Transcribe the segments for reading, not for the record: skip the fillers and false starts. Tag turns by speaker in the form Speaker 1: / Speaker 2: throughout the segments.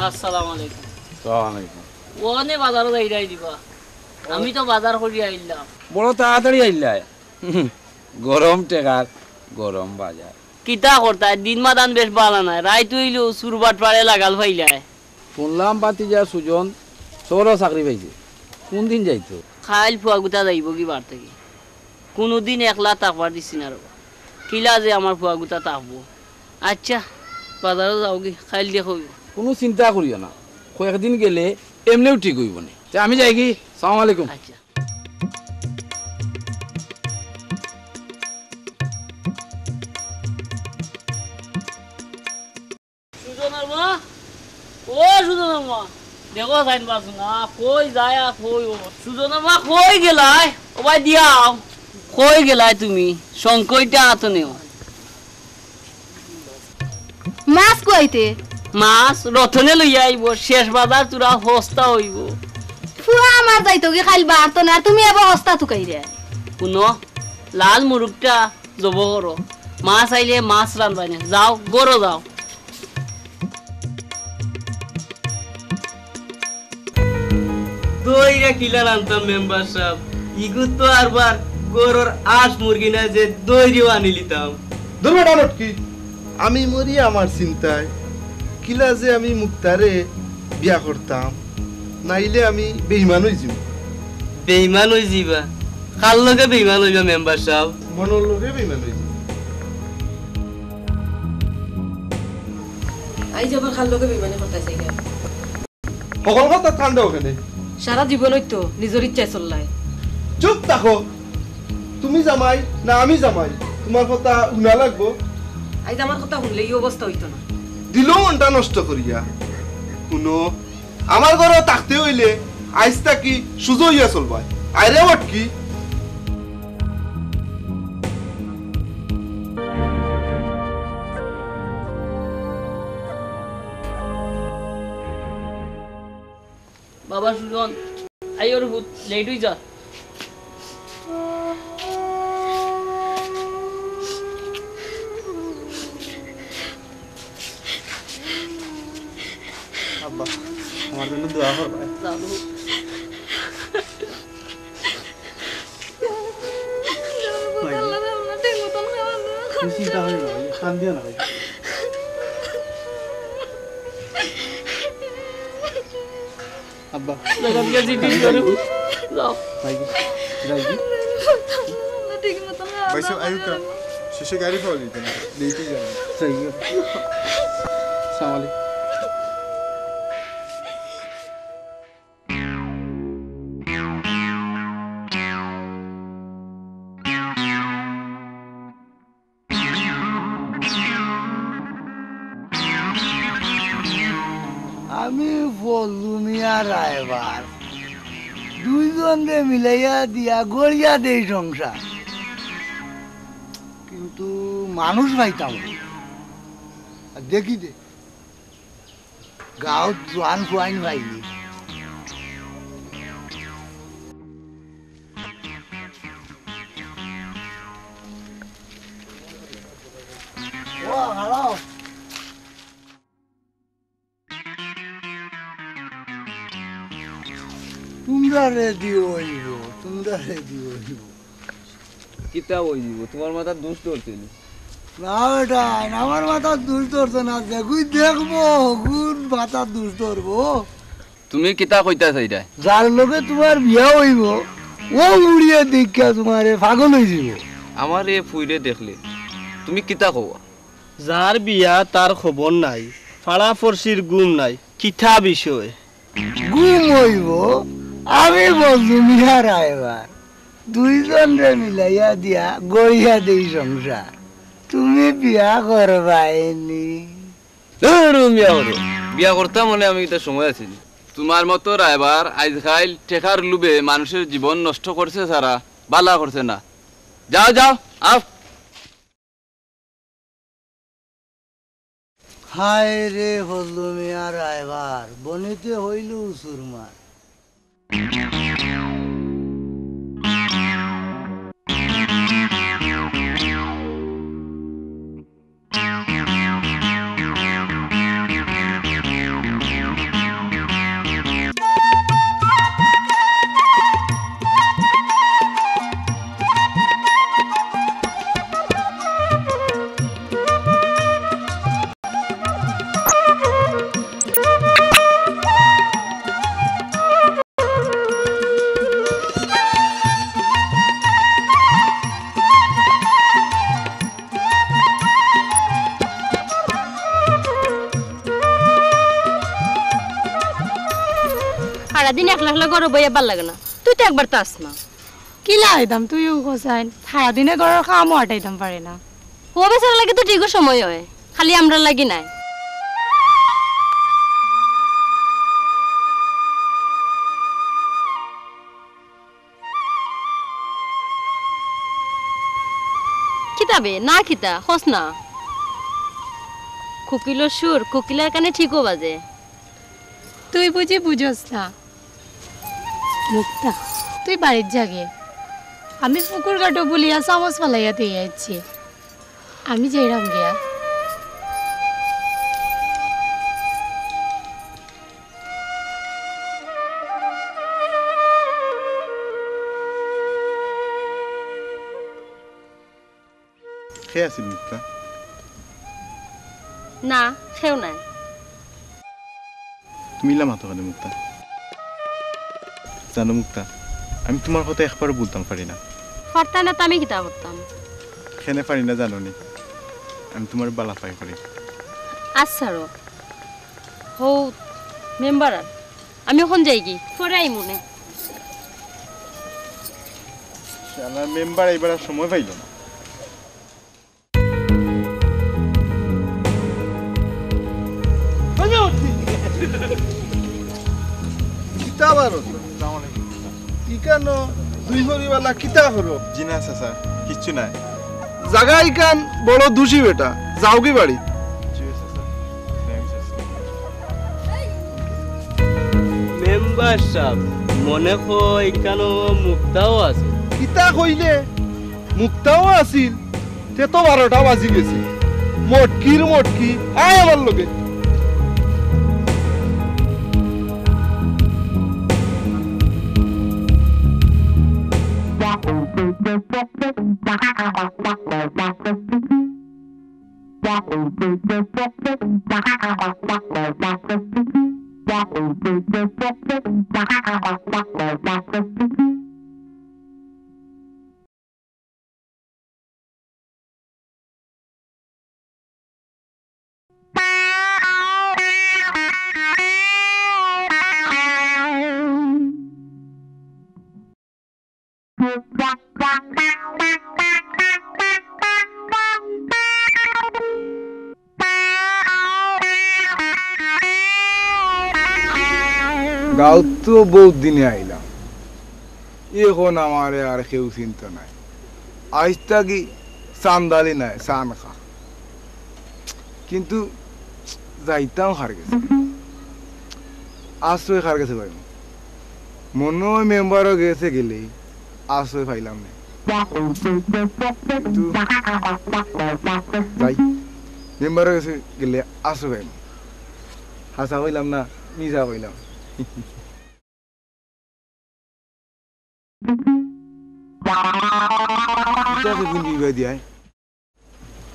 Speaker 1: আসসালামু আলাইকুম।
Speaker 2: আসসালামু আলাইকুম।
Speaker 1: ওনে বাজারে যাইরাই দিবা। আমি তো বাজার করি আইলাম।
Speaker 2: বড় তাড়াতাড়ি আইলাই। গরম টেকার গরম বাজার।
Speaker 1: কিতা করতা দিন মাদান বেশ ভালো নাই। রাই তুইলো সুরবাট পাড়ে লাগাল ফাইলাই।
Speaker 2: শুনলাম বাতিজা সুজন সৌর চাকরি পাইছে। কোন দিন যাইতো?
Speaker 1: খাইল ফুয়া গুতা যাইব কি বার থেকে। কোনোদিন একলা তাকবার দিছি না রবা। কিলা যে আমার ফুয়া গুতা তাকবো। আচ্ছা বাজারে যাও কি খাইল দিয়ে কইব।
Speaker 2: কোনো চিন্তা করিও না, কয়েকদিন গেলে এমনিও ঠিক হইব না। আমি যাই কি? সালাম আলাইকুম।
Speaker 1: আচ্ছা সুজনের মা, ও সুজনের মা, দেখো সাইন পাচ্ছ না, কই যায় কই ও সুজনের মা কই গেলাই? ও ভাই দিয়াও, কই গেলাই তুমি? সংকইটা আতো নেও।
Speaker 3: মাছ কইতে
Speaker 1: মাছ রথনে লইয়া আইব, শেষ বাজার তুরা হস্তা হইব।
Speaker 3: ফুয়া আমার যাইতো কি খাইল বার তো না, তুমি এবার হস্তা তুকাই রে।
Speaker 1: শুনো লাল মুরুগটা জব করো, মাছ আইলে মাছ রানবাই না। যাও গরো যাও। দইরা কিলা রানতাম মেম্বার সাহেব, ইগুত তো আরবার গরুর আঁশ মুরগি না যে দইরিও আনি লিতাম।
Speaker 4: দুর্ঘটনা কি আমি মরি আমার চিন্তায়, কিলা যে আমি মুক্তারে বিয়া করতাম, নাইলে আমি বেইমান হয়ে যাব।
Speaker 1: বেইমান হই যাবা? কার লগে বেইমান হইবা মেম্বার সাহেব?
Speaker 4: মনের লোকে বেইমান হয়ে যাব।
Speaker 5: আই যাবার খাল লোকে বিমানে করতেছে কেন?
Speaker 4: সকল কথা ঠান্ডা ওখানে।
Speaker 5: সারা জীবনই তো নিজের ইচ্ছায় চললায়।
Speaker 4: চুপ থাকো। তুমি জামাই না আমি জামাই, তোমার কথা উনা লাগবো।
Speaker 5: আজ আমার কথা শুনলে এই অবস্থা হইতো না।
Speaker 4: দিল মনটা নষ্ট করিয়া। শুনো, আমার ঘরে থাকতে হইলে আইসটা কি সুজো হইয়া চলবাই, আইরে ওট কি?
Speaker 1: বাবা সুজন আই ওর ভূত লেট হই যা।
Speaker 4: আব্বা আমার জন্য দোয়া করবা।
Speaker 1: যাবো
Speaker 4: চিন্তা হয় না, খান দিও না। আব্বা
Speaker 1: লাগাম কে জিটি করে যাও।
Speaker 5: ঠিক মতো
Speaker 6: Vai ser aí o cara. Se chegar e falar, então, deite já.
Speaker 4: सही है। अस्सलाम वालेकुम।
Speaker 7: আমি বললু মিয়া রায়বার দুইজনে মিলাইয়া দিয়া গড়িয়া দেই সংসার, কিন্তু মানুষ পাইতাম না। আর দেখি দে গাঁৱত জোৱান ফুৱাইন পাইলি। ও হ্যালো, তোমরা রেডি হইব, তোমরা রেডি হইব।
Speaker 2: কিতা হই দিব? তোমার মাথা দোষ ধরছিল।
Speaker 7: না বেটা, আমার মাথা দুষ ধরছে না, যেগুই দেখবো গুণ মাথা দুষ ধরবো।
Speaker 2: তুমি কিতা কইতা চাইরা?
Speaker 7: যার লোকে তোমার বিয়া হইব ও উড়িয়ে দেখা তোমারে পাগল হয়ে যাব।
Speaker 2: আমার এ ফুইরে দেখলে তুমি কিতা কও?
Speaker 8: যার বিয়া তার খবর নাই, ফাড়া ফরসির গুম নাই, কিথা বিষয়?
Speaker 7: গুম হইব আমি বলছি মিয়া রায়বার দুইজন রে মিলাইয়া দিয়া গড়িয়া দেই সংসার, তুমি বিয়া করবাইনি?
Speaker 2: বিয়া করতাম মনে আমি এটা সময় আছি। তোমার মতো রায়বার আজকাল টেকার লুবে মানুষের জীবন নষ্ট করছে, সারা বালা করছে না। যাও যাও আপ।
Speaker 7: হায় রে হল্লু মিয়া রায়বার, বনিতে হইল সুরমার।
Speaker 3: সারাদিন একলা একলা ঘরে বইয়া ভাল লাগে না তুই তো একবার তাস না
Speaker 9: কি লাগাইতাম তুইও কোসাইন সারাদিনে ঘরের কামও হাঁটাইতাম পারে না
Speaker 3: ও বেচার লাগে তো ঠিকও সময় হয় খালি আমরা লাগি নাই খিতাবে না খিতা হস না কোকিলের সুর কোকিলার কানে ঠিকও বাজে
Speaker 9: তুই বুঝি বুঝস না মুক্তা তুই বাড়ির জাগে আমি পুকুর কাটো বলিয়া চামচ ফালাইয়া দিয়ে যাচ্ছি আমি যাইরাম গিয়া
Speaker 6: খেয়ে আছিস মুক্তা
Speaker 3: না খেও নাই
Speaker 6: তুমি ইলাম হাতো কানে মুক্তা জানো মুক্তা আমি তোমার কথা একবারও বলতাম পারি না
Speaker 3: ফারতা না তো আমি কিতা করতাম
Speaker 6: খেনে পারি না জানো নি আমি তোমার বালা পাই পারি
Speaker 3: আচ্ছা রো হো মেম্বার আমি এখন যাই কি পরে আই মনে
Speaker 6: শালা মেম্বার এবার আর সময় পাইল না
Speaker 4: কিতা বারো ইকান দুই হরিবালা কিতা হরো
Speaker 6: জি না চাচা কিচ্ছু নাই
Speaker 4: জাগা ইকান বড় দোষী বেটা যাও কি বাড়ি
Speaker 8: মেম্বার সাহেব মনে হয় কেন মুক্তাও আছে
Speaker 4: কিতা কইলে মুক্তাও আছিল তে তো 12টা বাজি গেছে মটকির মটকি আয় আমার লগে
Speaker 10: গাঁও তো বহুত দিনে আইলাম এখন আমার আর কেউ চিন্তা নাই আজ থাকি চান্দালি নাই চান খা কিন্তু যাইতাম হার গেছে আশ্রয় খার গেছে ভাই মনে হয় মেম্বারও গেছে গেলে আশ্রয় পাইলাম না যাই মেম্বারও গেছে গেলে আশ্রয় পাইলাম হাসা পাইলাম না মিজা পাইলাম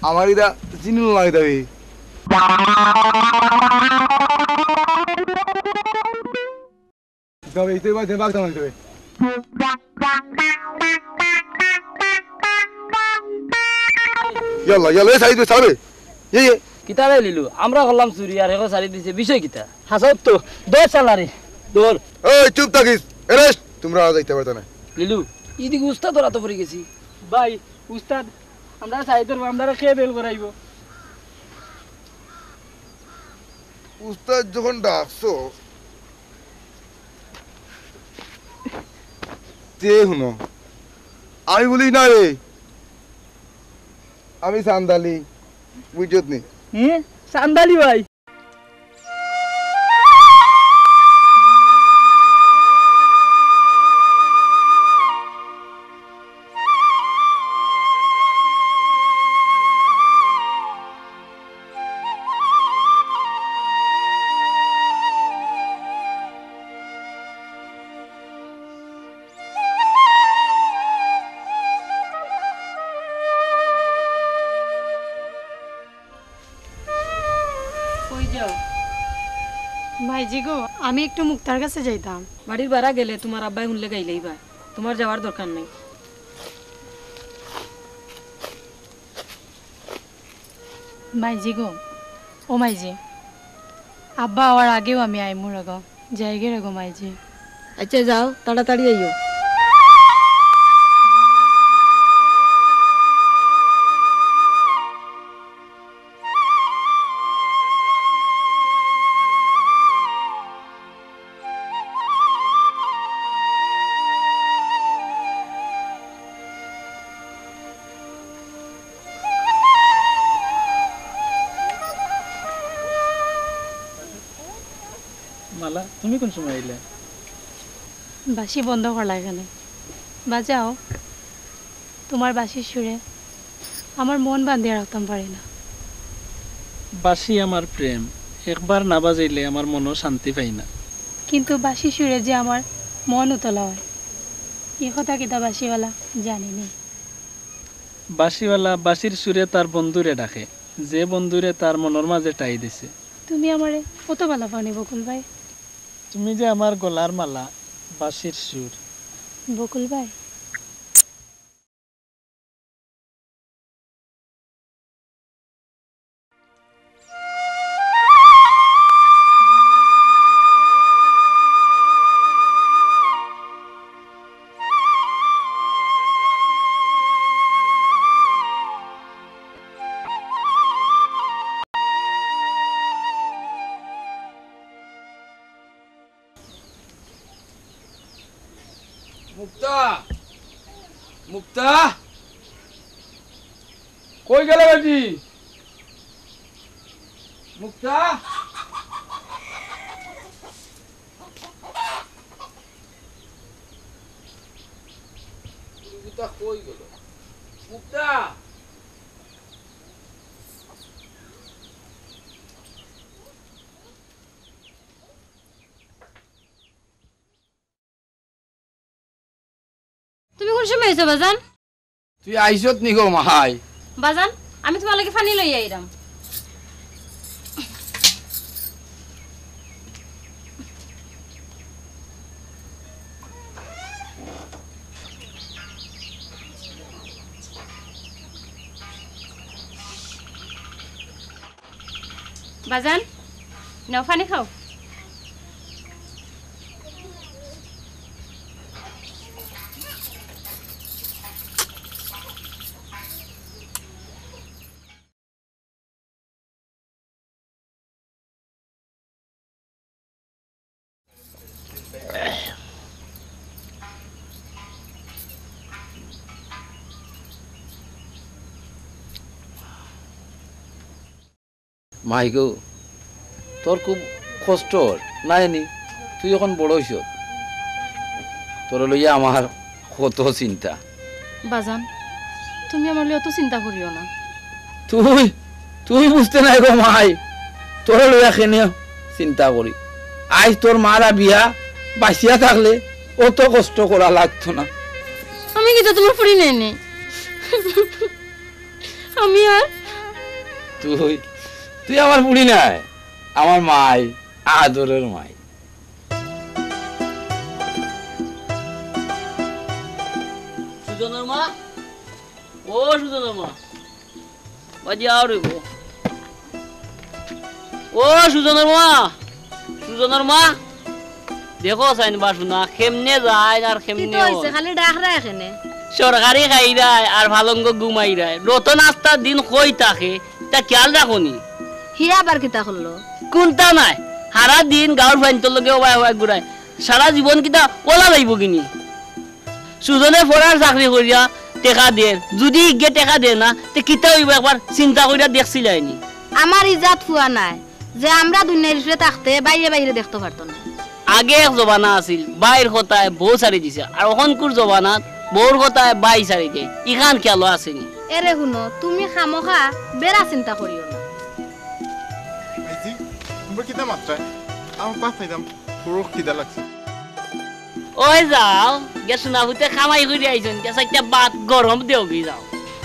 Speaker 10: আমার এটা চিনি লাগে যাবে
Speaker 1: কিতাবে লিলু আমরা করলাম চুরি আর এখন সারি দিছে বিষয় কিতা হাসত তো দৌড় চালারে দৌড়
Speaker 10: এই চুপ থাকিস তোমরা যাইতে পারতো না
Speaker 1: লিলু ইদিকে উস্তাদ তোরা তো পড়ে গেছি ভাই উস্তাদ আমরা সাইদর আমরা খেয়ে বেল করাইব
Speaker 10: উস্তাদ যখন ডাকছো তে শুনো আমি বলি না রে আমি চান্দালি বুঝত নি
Speaker 1: চান্দালি ভাই
Speaker 9: ভাইজি গো আমি একটু মুক্তার কাছে যাইতাম
Speaker 5: বাড়ির ভাড়া গেলে তোমার আব্বাই শুনলে গাইলেই বা তোমার যাওয়ার দরকার নেই
Speaker 9: মাইজি গো ও মাইজি আব্বা আওয়ার আগেও আমি আইমু রাগো যাইগে রাগো মাইজি
Speaker 5: আচ্ছা যাও তাড়াতাড়ি আইও।
Speaker 11: মালা তুমি কোন সময় আইলে?
Speaker 9: বাঁশি বন্ধ করলা এখানে, বাজাও। তোমার বাঁশির সুরে আমার মন বাঁধিয়ে রাখতাম পারি না।
Speaker 11: বাঁশি আমার প্রেম, একবার না বাজাইলে আমার মনও শান্তি পাই না।
Speaker 9: কিন্তু বাঁশির সুরে যে আমার মন উতলা হয়, এ কথা কিতা বাঁশিওয়ালা জানিনি।
Speaker 11: বাঁশিওয়ালা বাঁশির সুরে তার বন্ধুরে ডাকে, যে বন্ধুরে তার মনের মাঝে টাই দিছে।
Speaker 9: তুমি আমারে কত ভালো পানি বকুল ভাই।
Speaker 11: তুমি যে আমার গলার মালা, বাঁশির সুর।
Speaker 9: বকুল ভাই,
Speaker 2: মুক্তা, মুক্তা, কই গেল বেটি? মুক্তা, কই গেল? মুক্তা,
Speaker 3: তুমি কোন সময় আইছো বাজান?
Speaker 2: তুই আইসত নি গো মাহাই?
Speaker 3: বাজান আমি তোমার লাগে পানি লই আইরাম। বাজান নাও পানি খাও।
Speaker 2: মাই গো, তোর খুব কষ্ট নাই নি? তুই এখন বড় হইস, তোর লইয়া আমার কত চিন্তা।
Speaker 3: বাজান তুমি আমার লইয়া অত চিন্তা করিও না।
Speaker 2: তুই তুই বুঝতে নাই গো মাই, তোর লইয়া কেনে চিন্তা করি। আজ তোর মারা বিয়া বাঁচিয়া থাকলে অত কষ্ট করা লাগতো না।
Speaker 3: আমি কিন্তু তোমার ফুরি নাই নে। আমি আর
Speaker 2: তুই তুই আমার বুড়ি নাই, আমার মাই, আদরের মাই।
Speaker 1: সুজনের মা, ও সুজনের মা, বাজি আও রে গো। ও সুজনের মা, সুজনের মা, দেখো সাইন বাসু না কেমনে যায় আর কেমনে
Speaker 3: খালি ডাকরা এখানে
Speaker 1: সরকারি খাইরায় আর ভালঙ্গ ঘুমাইরায়। রতন আস্তার দিন কই থাকে তা খেয়াল রাখনি।
Speaker 3: হিয়া আবার কিতা করলো?
Speaker 1: কোনটা নাই, সারা দিন গাঁর ফাইনটোর লগে ওবাই ওবাই ঘুরায়। সারা জীবন কিতা ওলা যাইব কিনি? সুজনে পড়ার চাকরি করিয়া টেকা দিয়ে, যদি ইগে টেকা দে না তে কিতা হইব একবার চিন্তা করিয়া দেখছিলাইনি?
Speaker 3: আমার ইজাত ফুয়া নাই যে আমরা দুনিয়ার ইসরে থাকতে বাইরে বাইরে দেখতে পারতো না।
Speaker 1: আগে এক জবানা আছিল বাইর কথায় বউ সারি দিছে, আর অখনকুর জবানাত বউর কথায় বাই সারি দেয়। ইখান খেয়াল আসেনি?
Speaker 3: এরে শুনো, তুমি খামোখা বেড়া চিন্তা করিও না।
Speaker 6: আইজি তোমরা কিতা মাত্রা আমার পাস পাইতাম, পুরো খিদা লাগছে।
Speaker 1: ওই যাও গেছো না হুতে খামাই করে আইছেন, গেছে একটা ভাত গরম দেও গি যাও।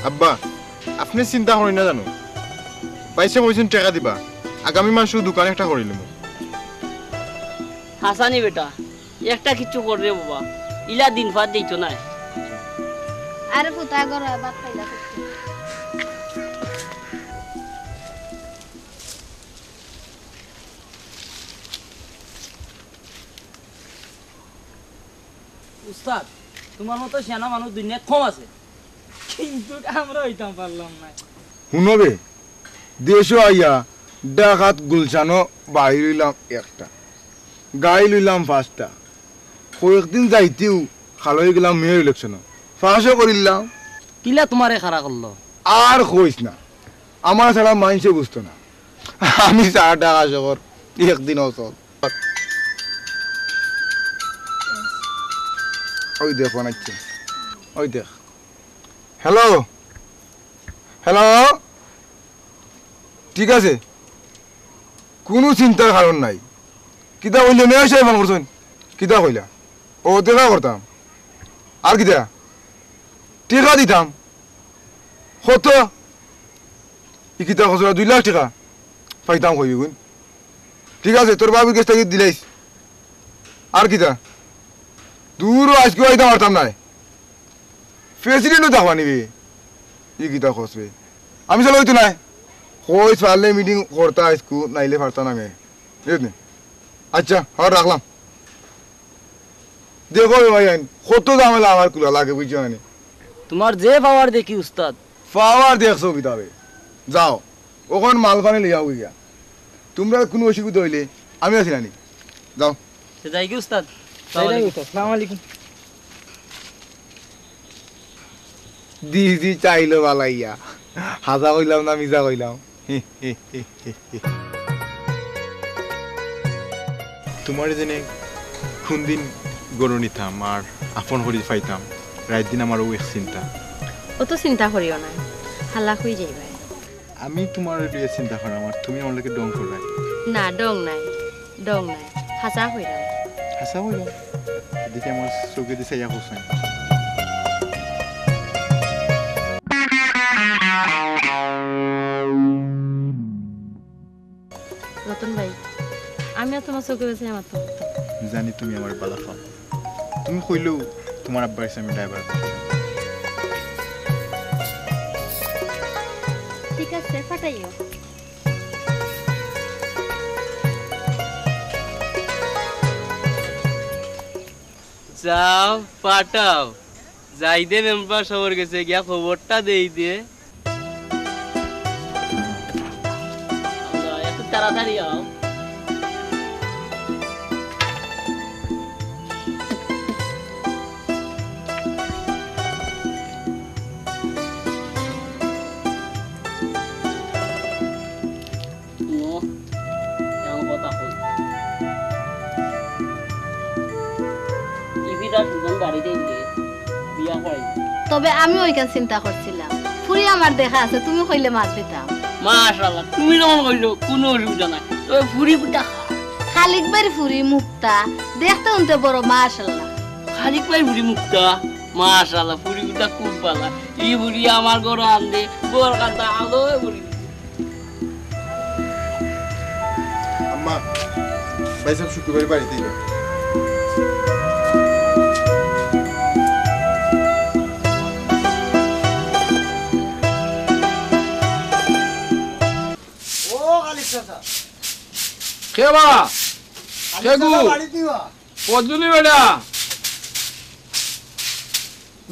Speaker 6: আব্বা আপনি চিন্তা করি না জানো, পাইছে কইছেন টাকা দিবা, আগামী মাসে দোকান একটা করিলাম।
Speaker 1: হাসানি বেটা একটা কিছু করে বাবা, ইলা দিন ফাত দিইতো না।
Speaker 3: আরে ফুটা গরম ভাত খাইলা।
Speaker 1: উস্তাদ তোমার মতো সেনা মানুষ দুনিয়া কম আছে,
Speaker 11: কিন্তু আমরা হইতাম পারলাম না।
Speaker 10: শুনবে দেশও আইয়া ডাকাত গুলশানো বাড়ি লইলাম একটা, গাড়ি লইলাম 5টা, কয়েকদিন যাইতেও খালো হয়ে গেলাম মেয়র ইলেকশনও, ফাঁসও করিলাম।
Speaker 1: কিলা তোমারে খাড়া করলো?
Speaker 10: আর কইস না, আমার ছাড়া মাইনসে বুঝতো না। আমি 4 টাকা শহর একদিনও চল। ওই দেখ বানাচ্ছে, ওই দেখ। হ্যালো হ্যালো, ঠিক আছে, কোনো চিন্তার কারণ নাই। কিতা কইলে মেয়ে সাহেব ফোন করছেন? কিতা কইলা? ও দেখা করতাম আর কিতা টিকা দিতাম কত? ই কিতা খসড়া 2 লাখ টাকা পাইতাম কইবি গুণ। ঠিক আছে, তোর বাবুর কাছ থেকে দিলাইস। আর কিতা দূরও আজকে আইতে পারতাম না, প্রেসিডেন্টও দেখবা নিবি। ই কিতা খসবে আমি চলো হইতো নাই, কই পারলে মিটিং করতা আজকু, নাইলে পারতাম না আমি। বুঝলি? আচ্ছা হ্যাঁ রাখলাম। দেখো ভাই আইন কত ঝামেলা আমার কুলা লাগে, বুঝছো না?
Speaker 1: তোমার যে পাওয়ার দেখি উস্তাদ।
Speaker 10: পাওয়ার দেখছো কিতাবে, যাও ওখান মালখানে লিয়া হইয়া। তোমরা কোনো অসুবিধা হইলে আমি আছি নানি, যাও।
Speaker 1: যাই কি উস্তাদ?
Speaker 11: আসসালামু আলাইকুম।
Speaker 10: দিদি চাইলো বালাইয়া, হাজা কইলাম না মিজা কইলাম।
Speaker 6: তোমার জেনে কোন দিন গরু নিতাম আর আপন করি পাইতাম, রাত দিন আমার ও এক চিন্তা।
Speaker 3: অত চিন্তা করিও না, হাল্লা হয়ে যাইবা।
Speaker 6: আমি তোমার লিয়ে চিন্তা করাম আর তুমি আমার লাগে ডং করলাই।
Speaker 3: না ডং নাই, ডং নাই, হাসা হইলাম।
Speaker 6: হাসা হইলাম দেখি আমার চোখে দিছে ইয়া হোসেন।
Speaker 3: রতন ভাই, আমিও তোমার চোখে বেছে আমার তো
Speaker 6: জানি তুমি আমার বালা পাও, তুমি কইলেও তোমার আব্বার কাছে আমি ড্রাইভার।
Speaker 3: ঠিক আছে, ফাটাইও।
Speaker 1: যাও পাঠাও, যাই দে মেম্বার সবার গেছে গিয়া খবরটা দেই দে। একটু তাড়াতাড়ি আও।
Speaker 12: তবে আমি ওইখান চিন্তা করছিলাম, ফুরি আমার দেখা আছে, তুমি কইলে মাছ দিতাম।
Speaker 1: মাশাআল্লাহ, তুমি যখন কইলো কোনো অসুবিধা নাই। তবে ফুরি পুটা
Speaker 12: খালিক বাড়ি ফুরি মুক্তা দেখতে উনতে বড়, মাশাআল্লাহ।
Speaker 1: খালিক বাড়ি ফুরি মুক্তা, মাশাআল্লাহ, ফুরি পুটা খুব ভালো। এই ফুরি আমার ঘর আনদে বড় কথা আলো ফুরি।
Speaker 6: আম্মা ভাই সব শুক্রবারে বাড়িতে এলো।
Speaker 2: কেবা কেগু পজুলি বেটা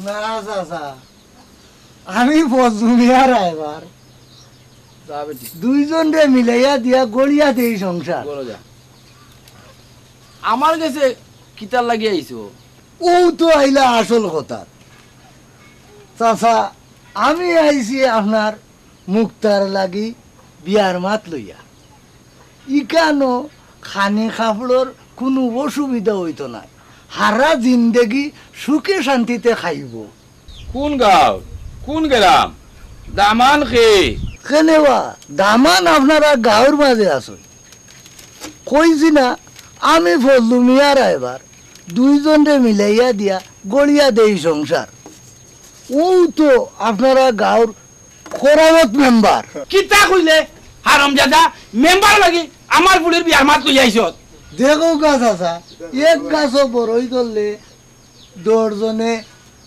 Speaker 7: না চাচা, আমি পজুমিয়ার এবার দুইজন রে মিলাইয়া দিয়া গড়িয়া দেই সংসার।
Speaker 2: আমার কাছে কিতার লাগি আইছো?
Speaker 7: ও তো আইলা আসল কথা চাচা, আমি আইছি আপনার মুক্তার লাগি বিয়ার মাত লইয়া। ইকানো খানে খাফড়র কোনো অসুবিধা হইতো না, হারা জিন্দেগি সুখে শান্তিতে খাইব।
Speaker 2: কোন গাঁও কোন গ্রাম? দামান খে
Speaker 7: কেনেবা দামান আপনারা গাঁর মাঝে আসই কইছি না, আমি ফজলু মিয়ার এবার দুইজন রে মিলাইয়া দিয়া গড়িয়া দেই সংসার। ও তো আপনারা গাঁর কোরামত মেম্বার।
Speaker 2: কিতা কইলে হারামজাদা? মেম্বার লাগি আমার বুড়ির বিয়ার মাত লই আইছত?
Speaker 7: দেখো গাছ আসা, এক গাছও বড়ই করলে দশজনে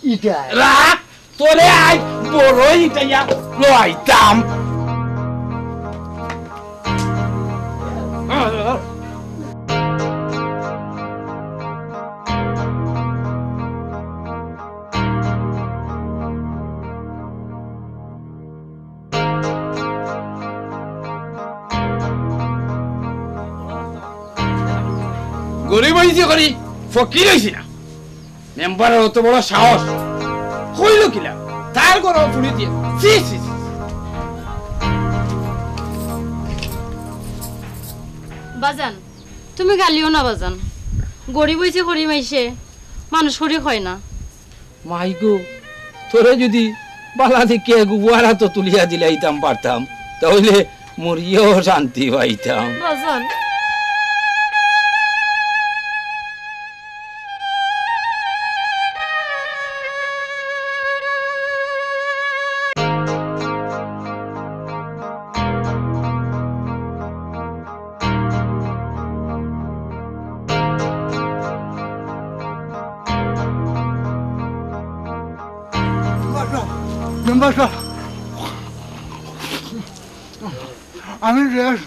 Speaker 7: ইটা
Speaker 2: রাখ তোরে আজ বড় ইটাইয়া লইতাম। গরিব হয়েছে করি ফকির হয়েছি না মেম্বারের অত বড় সাহস হইল কিলা তার ঘর পুড়ি দিয়ে সি সি সি।
Speaker 3: বাজান তুমি গালিও না বাজান, গরিব হয়েছে করি মাইছে মানুষ করি হয় না।
Speaker 2: মাইগো তোরে যদি বালা থেকে গুয়ারা তো তুলিয়া দিলাইতাম পারতাম তাহলে মরিয়েও শান্তি পাইতাম।
Speaker 3: বাজান
Speaker 7: মেম্বার সাহেব আমি রেস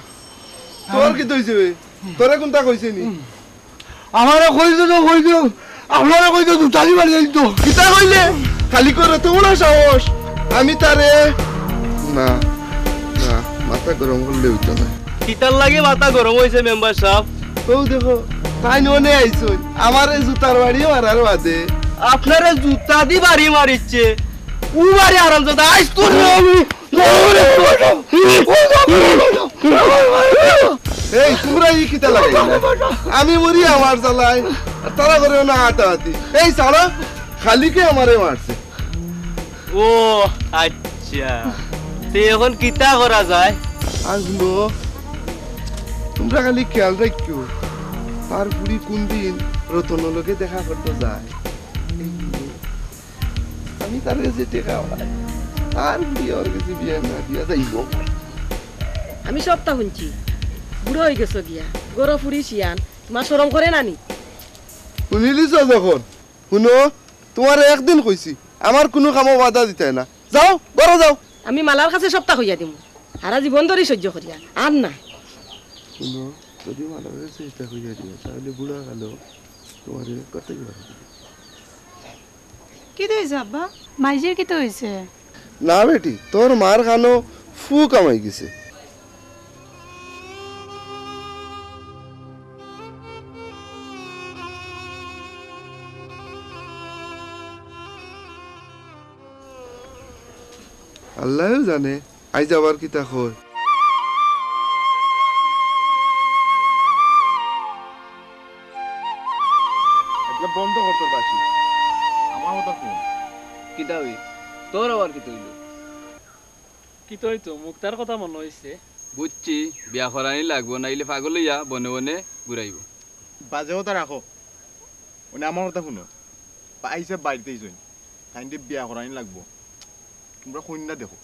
Speaker 4: তোর কি তৈছে তোরে কোনটা কইছে নি
Speaker 7: আমারে কইছো তো কইছো আপনারা কইছো দুটালি মারি তো
Speaker 4: কিতা কইলে খালি করে তোমরা সাহস আমি তারে না না মাথা গরম করলে হইতো না
Speaker 8: কিতার লাগে মাথা গরম হইছে মেম্বার সাহেব
Speaker 4: তো দেখো তাই ননে আইছো আমারে জুতার বাড়ি মারার বাদে
Speaker 8: আপনারে জুতা দি বাড়ি মারিচ্ছে ও বাড়ি আরামজাদা আইস তো আমি
Speaker 4: এই তোমরা ই কিতা লাগাই আমি মরি আমার জ্বালাই তারা করে না হাঁটাহাতি এই সারা খালিকে আমারে মারছে
Speaker 8: ও আচ্ছা তে এখন কিতা করা যায়
Speaker 4: আসলো তোমরা খালি খেয়াল রাখিও আর বুড়ি কোন দিন রতনের লোকে দেখা করতে যায় আমি তার কাছে টেকা আর বুড়ি ওর কাছে বিয়ে না দিয়া যাইব
Speaker 5: আমি সবটা শুনছি বুড়ো হয়ে গেছো গিয়া গরো ফুরি শিয়ান তোমার শরম করে নানি
Speaker 4: শুনিলিস যখন শুনো তোমার একদিন কইছি আমার কোনো কামো বাধা দিতে না যাও বড় যাও
Speaker 5: আমি মালার কাছে সপ্তাহ হইয়া দিম সারা জীবন ধরে সহ্য করিয়া আর না
Speaker 4: শুনো যদি মালার চেষ্টা করিয়া দিও তাহলে বুড়া গেল তোমার কত
Speaker 9: কি হয়েছে আব্বা মাইজের কি তো হয়েছে
Speaker 4: না বেটি তোর মার খানো ফু কামাই গেছে আল্লাহ জানে আইজ আবার কিতা কয়
Speaker 6: এটা বন্ধ করতে পারছি আমার কথা শুন
Speaker 11: কিতা হই তোর আবার কি তৈল কি তো মুক্তার কথা মনে হইছে বুঝছি বিয়া করানি লাগবো নাইলে পাগল হইয়া বনে বনে ঘুরাইব
Speaker 6: বাজে কথা রাখো মানে আমার কথা শুনো আইসে বাড়িতেই জইন ফাইন্ডে বিয়া করানি লাগবো তোমরা কন্যা দেখো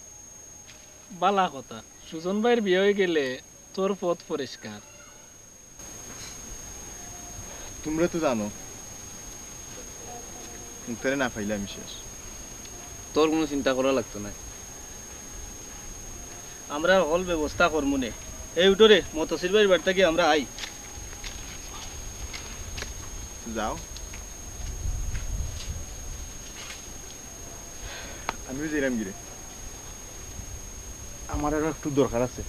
Speaker 11: বালা কথা সুজন ভাইয়ের বিয়ে হয়ে গেলে তোর পথ পরিষ্কার
Speaker 6: তোমরা তো জানো মুক্তারে না পাইলে আমি শেষ
Speaker 11: তোর কোনো চিন্তা করা লাগতো না
Speaker 8: আমরা হল ব্যবস্থা করমু নে এই উঠোরে মতসির ভাইয়ের বাড়ি থেকে আমরা আই
Speaker 6: যাও আমিও যাইলাম গিরে আমার আরো একটু দরকার আছে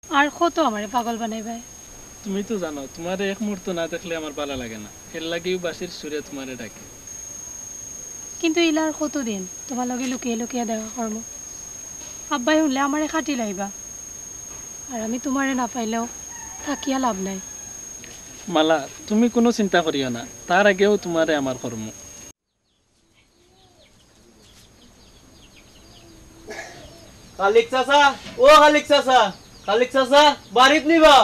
Speaker 9: আর কত আমারে পাগল বানাইবে
Speaker 11: তুমি তো জানো তোমার এক মুহূর্ত না দেখলে আমার ভালো লাগে না এর লাগেও বাসির সুরে তোমারে ডাকে
Speaker 9: কিন্তু ইলার কতদিন তোমার লগে লুকিয়ে লুকিয়ে দেখা করবো আব্বাই শুনলে আমারে খাটি লাইবা আর আমি তোমারে না পাইলেও থাকিয়া লাভ নাই
Speaker 11: মালা তুমি কোনো চিন্তা করিও না তার আগেও তোমারে আমার কর্ম
Speaker 8: খালিক চাচা, ও খালিক চাচা, খালিক চাচা বাড়িত নিবা?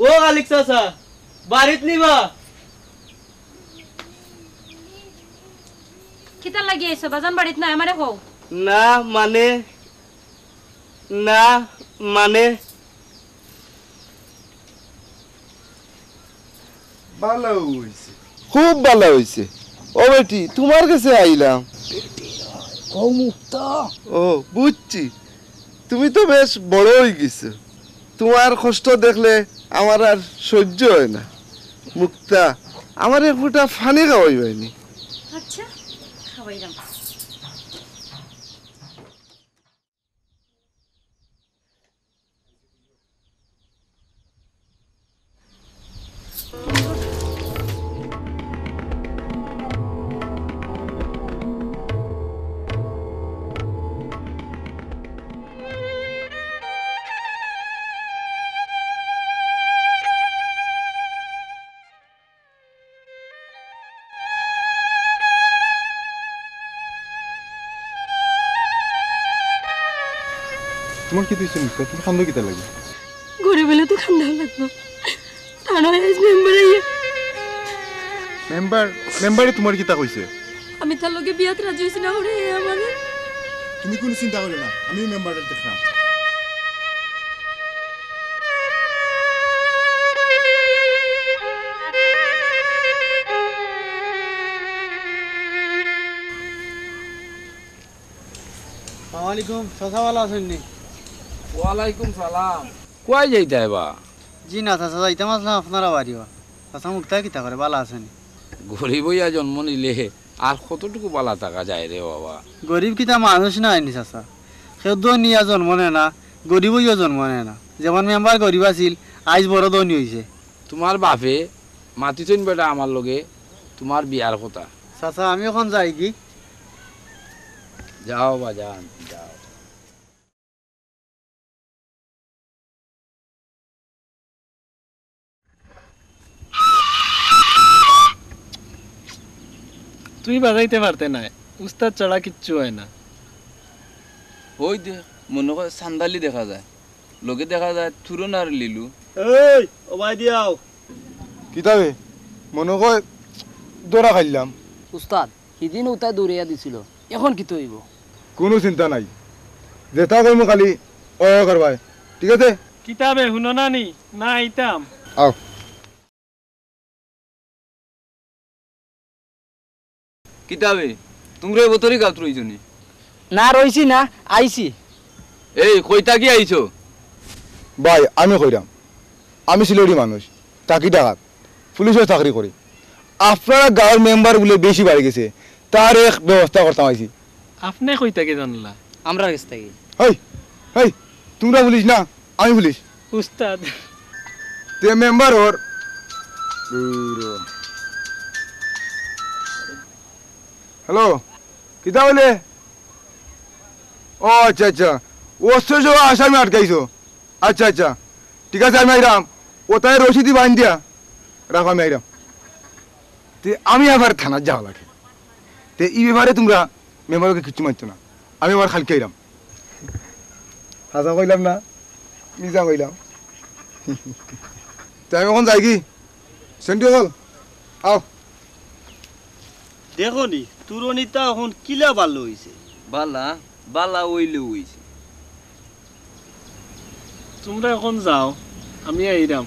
Speaker 8: ও খালিক চাচা বাড়িত নিবা?
Speaker 3: কিতা লাগি আইছো বাজান বাড়িত না আমারে কও।
Speaker 8: না মানে
Speaker 4: ভালো হইছে, খুব ভালো হইছে। ও বেটি তোমার কাছে আইলাম।
Speaker 7: ও মুক্তা,
Speaker 4: ও বুঝছি, তুমি তো বেশ বড় হয়ে গেছো। তোমার কষ্ট দেখলে আমার আর সহ্য হয় না। মুক্তা, আমার এক ফুটা ফানি খাওয়াইবানি।
Speaker 3: আচ্ছা খাওয়াইলাম।
Speaker 6: তোমার কি তুই শুনিস? তুমি খান্দ কিতা লাগে?
Speaker 9: ঘরে বেলে তো খান্না লাগবো, তা নয় আজ মেম্বার আইয়া।
Speaker 6: মেম্বারে তোমার কিতা কইছে?
Speaker 9: আমি তার লগে বিয়াত রাজি হইছি না ওরে আমারে।
Speaker 6: তুমি কোনো চিন্তা করো না, আমি মেম্বারের দেখলাম।
Speaker 8: আসসালামাইকুম, চাচা ভালো আছেন নি?
Speaker 2: ওয়ালাইকুম সালাম। কই যাইতে বা?
Speaker 8: জি না চাচা যাইতাম আসলাম আপনারা বাড়িও। চাচা মুক্তা কিতা করে ভালো আছেন?
Speaker 2: গরিব হইয়া জন্ম নিলে আর কতটুকু বালা থাকা যায় রে বাবা।
Speaker 8: গরিব কিতা মানুষ না আইনি চাচা, সেও নিয়া জন্ম নেয় না, গরিব হইয়া জন্ম নেয় না। যেমন মেম্বার গরিব আছিল, আইজ বড় ধনী হয়েছে।
Speaker 2: তোমার বাপে মাতিছেন বেটা আমার লগে তোমার বিয়ার কথা।
Speaker 8: চাচা আমি এখন যাই কি?
Speaker 2: যাও বাজান যাও।
Speaker 8: তুই বাজাইতে পারতে না, উস্তাদ ছাড়া কিচ্ছু হয় না।
Speaker 11: ওই দে মনে হয় সান্দালি দেখা যায়, লোকে দেখা যায় থুরন আর লিলু।
Speaker 8: এই ও ভাই দিয়াও
Speaker 10: কিতাবে মনে কয় দৌড়া খাইলাম।
Speaker 5: উস্তাদ সিদিন উতাই দৌড়িয়া দিছিল, এখন কি হইব?
Speaker 10: কোনো চিন্তা নাই, যেটা কইমু খালি ও করবাই, ঠিক আছে?
Speaker 8: কিতাবে শুনো না নি না আইতাম।
Speaker 10: আও
Speaker 11: কিতাবে তোমরা বতরি গাত রইছনি?
Speaker 5: না রইছি না, আইছি।
Speaker 11: এই কইতা কি আইছো?
Speaker 10: ভাই আমি কইরাম, আমি সিলেটি মানুষ, চাকরি ডাকাত, পুলিশের চাকরি করি। আপনারা গাঁৱৰ মেম্বার বলে বেশি বাড়ি গেছে, তার এক ব্যবস্থা করতাম আইছি।
Speaker 8: আপনি কইতা কি জানলা?
Speaker 5: আমরা কাছ থেকে।
Speaker 10: হেই হেই তোমরা পুলিশ না, আমি পুলিশ।
Speaker 8: উস্তাদ
Speaker 10: তে মেম্বার ওর হ্যালো কিতা বলে? ও আচ্ছা আচ্ছা, ওর আসামি আটকাইছো? আচ্ছা আচ্ছা ঠিক আছে, আমি আইরাম। ও তাই রসিদি বাইন দিয়া রাখো, আমি আইরাম। তে আমি আবার থানার যাওয়া লাগে, তে এই ব্যাপারে তোমরা মেম্বারকে কিচ্ছু মানছো না, আমি আবার খালকে আইরাম। হাসা কইলাম না, মিজা কইলাম। তাই আমি এখন যাই কি সেন্ট্রাল আও।
Speaker 8: দেখো নি তুরনিতা এখন কিলা ভালো হইছে।
Speaker 11: বালা বালা ওইলে হইছে।
Speaker 8: তোমরা এখন যাও, আমি আইরাম।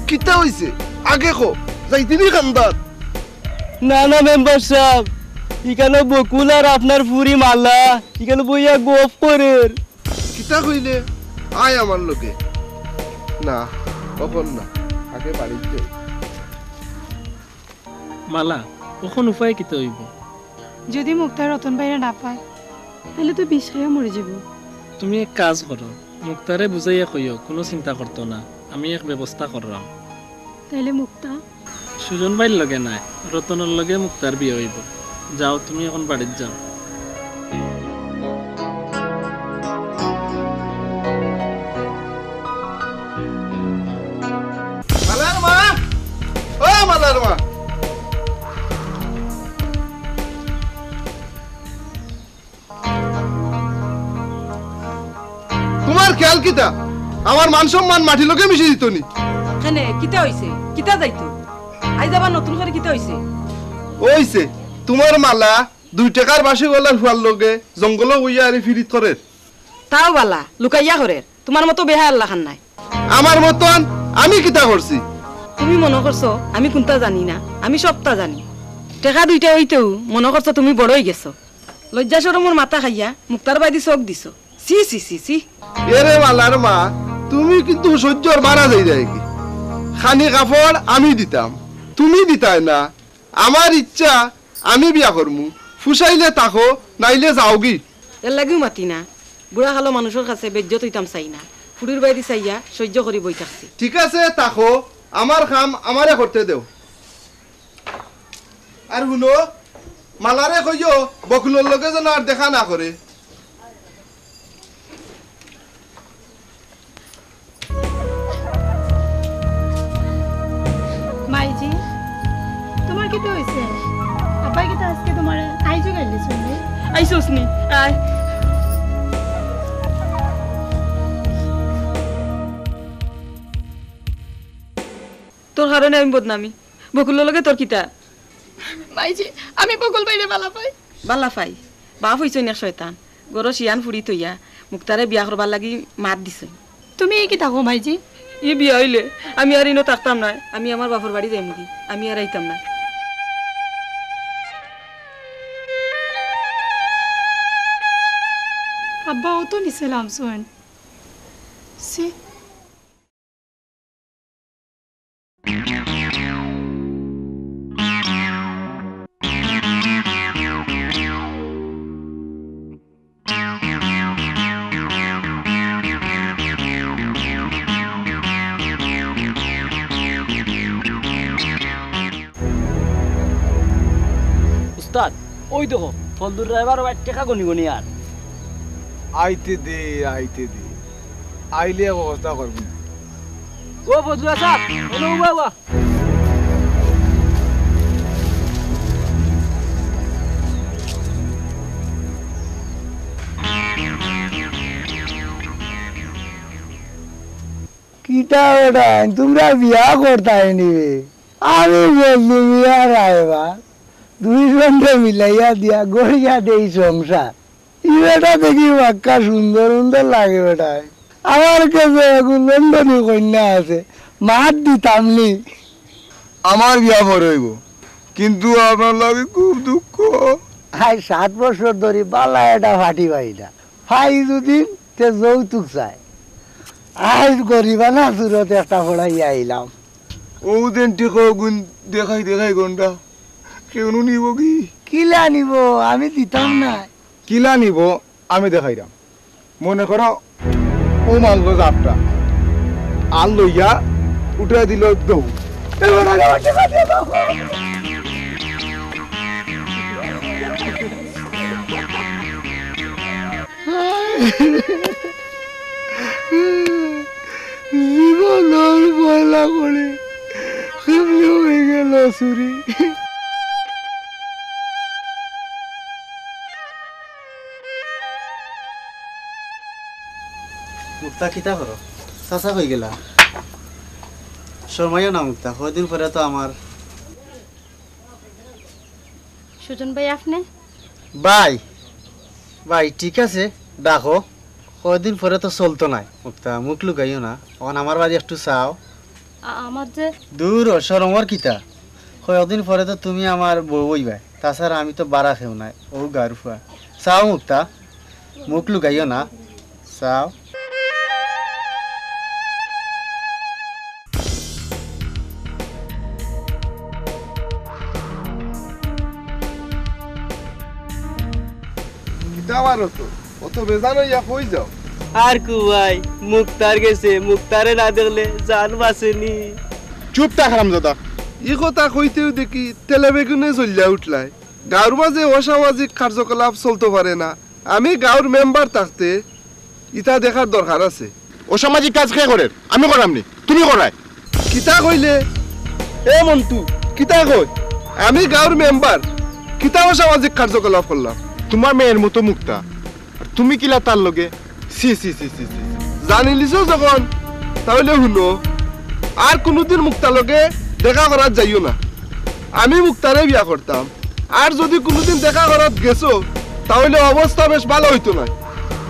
Speaker 4: কিতা হইছে আগে কো, যাইতিনি খান্দার।
Speaker 8: না না মেম্বার সাহেব, এখানে বকুল আর আপনার ফুরি মালা এখানে বইয়া গোপ করে।
Speaker 4: কিতা কইলে? আয় আমার লোকে। না কখন না, আগে বাড়িতে যাই।
Speaker 8: মালা ওখন উপায় কিতা হইব?
Speaker 9: যদি মুক্তার রতন বাইরে না পায় তাহলে তো বিষ খেয়ে মরে যাব।
Speaker 8: তুমি এক কাজ করো, মুক্তারে বুঝাইয়া কইও কোনো চিন্তা করতো না, আমি এক ব্যবস্থা করলাম।
Speaker 9: তাইলে মুক্তা
Speaker 8: সুজন ভাইয়ের লগে নাই, রতনের লগে মুক্তার বিয়ে হইব। যাও তুমি এখন বাড়িতে যাও।
Speaker 4: খেয়াল কিতা আমার মান সম্মান মাটি লোকে মিশে দিত নি
Speaker 5: কেনে কিতা হইছে কিতা যাইতো আইজ আবার নতুন করে কিতা হইছে
Speaker 4: ওইছে তোমার মালা 2 টাকার বাসে গলার ফুয়ার লগে জঙ্গল হইয়া আরে ফিরিত করে
Speaker 5: তাও বালা লুকাইয়া করে তোমার মতো বেহা আল্লাহ খান নাই
Speaker 4: আমার মতন আমি কিতা করছি
Speaker 5: তুমি মনে করছো আমি কোনটা জানি না আমি সবটা জানি টেকা 2টা হইতেও মনে করছো তুমি বড় হয়ে গেছো লজ্জা শরমর মাথা খাইয়া মুক্তার বাইদি চোখ দিছো সি সি সি সি
Speaker 4: এরে মালার মা তুমি কিন্তু সহ্যর বাড়া যাই যায় কি খানি কাপড় আমি দিতাম তুমি দিতাই না আমার ইচ্ছা আমি বিয়া করমু ফুসাইলে তাকো নাইলে যাওগি
Speaker 5: এর লাগিও মাতি না বুড়া কালো মানুষের কাছে বেজ্জত হইতাম চাই না ফুড়ির বাইদি চাইয়া সহ্য করি বই থাকছি
Speaker 4: ঠিক আছে তাকো আমার কাম আমারে করতে দেও আর শুনো মালারে কইও বকুলের লগে যেন আর দেখা না করে
Speaker 9: মাইজি তোমার কি তো হইছে আব্বাই কি তো আজকে তোমার আইজো গাইলি শুনলি
Speaker 5: আইসোস নি আয় তোর কারণে আমি বদনামি বকুলের লগে তোর কিতা
Speaker 9: মাইজি আমি বগল বাইরে বালা পাই
Speaker 5: বালা পাই বাপ হইছ না শয়তান গর শিয়ান ফুড়ি তৈয়া মুক্তারে বিয়া করবার লাগি মাত দিছ
Speaker 9: তুমি কি থাকো মাইজি
Speaker 5: ই বিয়া হইলে আমি আর ইনো থাকতাম না আমি আমার বাপর বাড়ি যাইম কি আমি আর আইতাম না
Speaker 9: আব্বা ও তো নিছিলাম শুন সি
Speaker 1: উস্তাদ ওই দেখো ফলদুর ড্রাইভার ওই টাকা গনি গনি আর
Speaker 10: আইতে দে আইলে অবস্থা করবি
Speaker 1: ও ফজলুল সাহেব ওনো বাবা
Speaker 7: কিটা ওটা তোমরা বিয়া করতাই নিবে আমি বললু বিয়া রায়বা 2 জনকে মিলাইয়া দিয়া গড়িয়া দেই সংসার ইবেটা দেখি বাক্কা সুন্দর সুন্দর লাগে বেটায় আমার কাছে এখন লন্ডনী কন্যা আছে মাত দিতাম নি
Speaker 10: আমার বিয়া ভরে হইব কিন্তু আপনার লাগে খুব দুঃখ
Speaker 7: আই 7 বছর ধরে বালা এটা ফাটি বাইটা ফাই যদি তে যৌতুক চায় আজ গরিবা না সুরত একটা পড়াইয়া আইলাম
Speaker 10: ও দিন ঠিক গুণ দেখাই গন্ডা কেউ নিব কি
Speaker 7: কিলা নিব আমি দিতাম না
Speaker 10: কিলা নিব আমি দেখাইলাম মনে করো ও মানলো জাপটা আর লইয়া উঠে দিল দৌ
Speaker 7: জীবন বয়লা করে কেমনি হয়ে গেল চুরি
Speaker 8: মুক্তা কিতা করো চাচা হয়ে গেলা শর্মাইও না মুক্তা কদিন পরে তো আমার
Speaker 3: সুজন ভাই আপনি
Speaker 8: ভাই ঠিক আছে ডাকো কদিন পরে তো চলতো নাই মুক্তা মুখ লুকাইও না এখন আমার বাড়ি একটু চাও
Speaker 3: আমার যে
Speaker 8: দূর শরমর কিতা কয়েকদিন পরে তো তুমি আমার বউ হইবা তাছাড়া আমি তো বাড়া খেও নাই ও গার ফুয়া চাও মুক্তা মুখ লুকাইও না চাও
Speaker 4: অত বেজান হইয়া কই যাও
Speaker 1: আর কু ভাই মুক্তার গেছে মুক্তারে না দেখলে জান বাসেনি
Speaker 6: চুপ থাক হারামজাদা
Speaker 4: ই কথা কইতেও দেখি তেলেবেগুনে জ্বলিয়া উঠলাই গাঁর মাঝে অসামাজিক কার্যকলাপ চলতে পারে না আমি গাঁর মেম্বার থাকতে ইটা দেখার দরকার আছে
Speaker 6: অসামাজিক কাজ কে করে আমি করামনি তুমি করাই
Speaker 4: কিতা কইলে এ মন্টু কিতা কই আমি গাঁর মেম্বার কিতা অসামাজিক কার্যকলাপ করলাম
Speaker 6: তোমার মেয়ের মতো মুক্তা আর তুমি কিলা তার লগে সি সি সি সি সি
Speaker 4: জানি লিছো যখন তাহলে শুনো আর কোনোদিন মুক্তার লগে দেখা করার যাইও না আমি মুক্তারে বিয়া করতাম আর যদি কোনোদিন দেখা করার গেছো তাহলে অবস্থা বেশ ভালো হইতো না